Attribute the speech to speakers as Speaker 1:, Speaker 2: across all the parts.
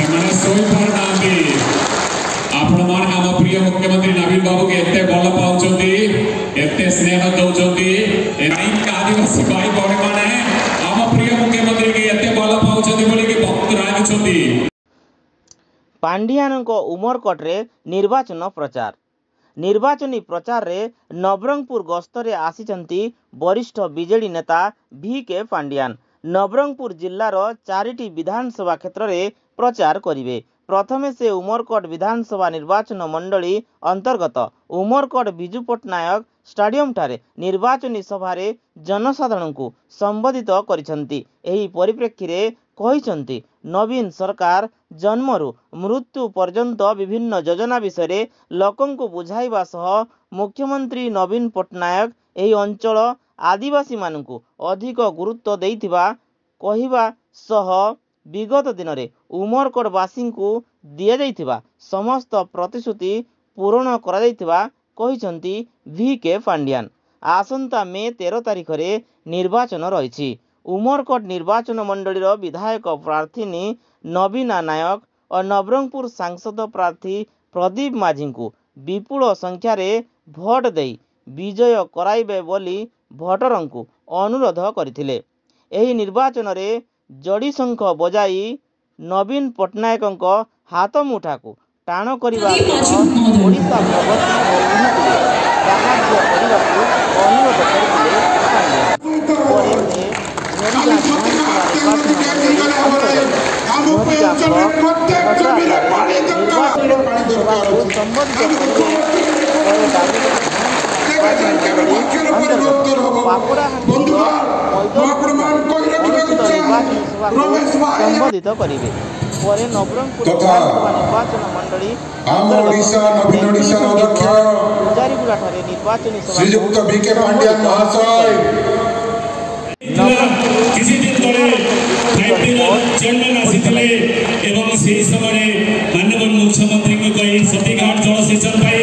Speaker 1: ସେମାନେ ଶୋଇ ପାରୁନାହାନ୍ତି। ଆପଣମାନେ ଆମ ପ୍ରିୟ ମୁଖ୍ୟମନ୍ତ୍ରୀ ନବୀନ ବାବୁ के एते भल पाउछंती एते स्नेह दउछंती आदिवासी भाई बड़े माने हम प्रिय मुख्यमंत्री के एते भल पाउछंती बोली कि भक्त रागुछंती।
Speaker 2: पांडियान को उमरकोट रे निर्वाचन प्रचार निर्वाचनी प्रचार रे नवरंगपुर गस्तरे आसीचंती वरिष्ठ बीजेडी नेता VK पांडियान नवरंगपुर जिल्लार 4टी विधानसभा क्षेत्र रे प्रचार करिवे। प्रथमे से उमरकोट विधानसभा निर्वाचन मंडली अंतर्गत उमरकोट बिजू पट्टनायक स्टाडियम ठारे निर्वाचनी सभा रे जनसाधारण को संबोधित करिसंती। एही परिप्रेक्षी रे कहिसंती नवीन सरकार जन्मरु मृत्यु पर्यंत विभिन्न योजना विषय लोकन को बुझाइबा सह मुख्यमंत्री नवीन पट्टनायक एही अंचल आदिवासी मानकु अधिक गुरुत्व देइथिबा कहिबा सह विगत दिन में उमरकोटवासी को दिया जाइथिबा समस्त प्रतिश्रुति पूरण करा जाइथिबा कहिसंती VK पांडियान। आसंता मे 13 तारिख रे निर्वाचन रही। उमरकोट निर्वाचन मंडलीर विधायक प्रार्थी नवीना नायक और नवरंगपुर सांसद प्रार्थी प्रदीप माझी को विपुल संख्या रे भोट दे विजय कराइबे बोली भोटरों को अनुरोध करथिले। एही निर्वाचन रे जड़ी शंख बजाई नवीन पट्टनायक हाथ मुठा को टाण करने ओडिशा संबोधित करेंगे। नवरंगपुर विधानसभा निर्वाचन मंडली पूजारीगुड़ा निर्वाचनी
Speaker 3: श्रीयुक्त VK पांडियान महाशय
Speaker 1: किसी दिन एवं से समय माननीय मुख्यमंत्री को कही सतीघाट जलसेचन पाई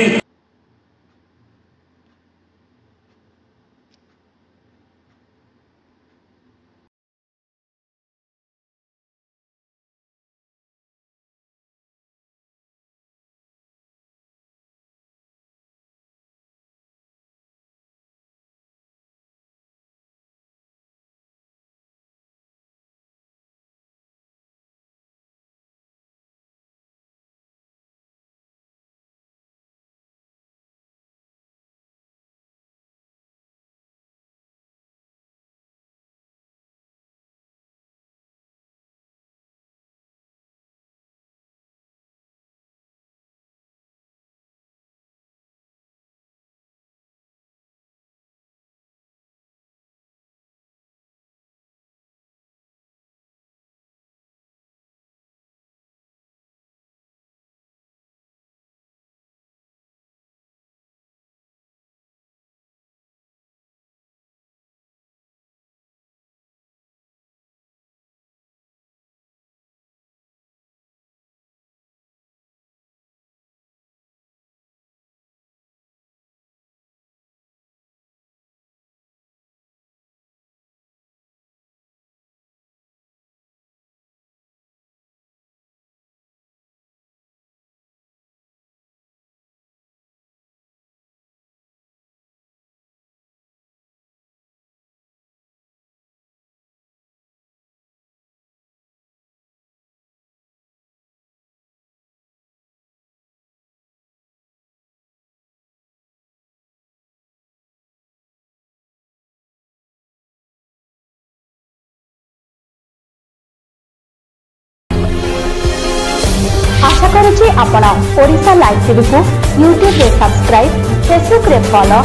Speaker 4: आशा करुछि आपण ओडिशा लाइव टीवी को यूट्यूब रे सब्सक्राइब फेसबुक रे फॉलो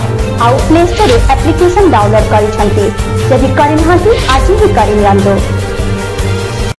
Speaker 4: आउ प्ले स्टोर रे एप्लिकेशन डाउनलोड करिसंती। जदि करिनाहांती आज ही करिनियंतो।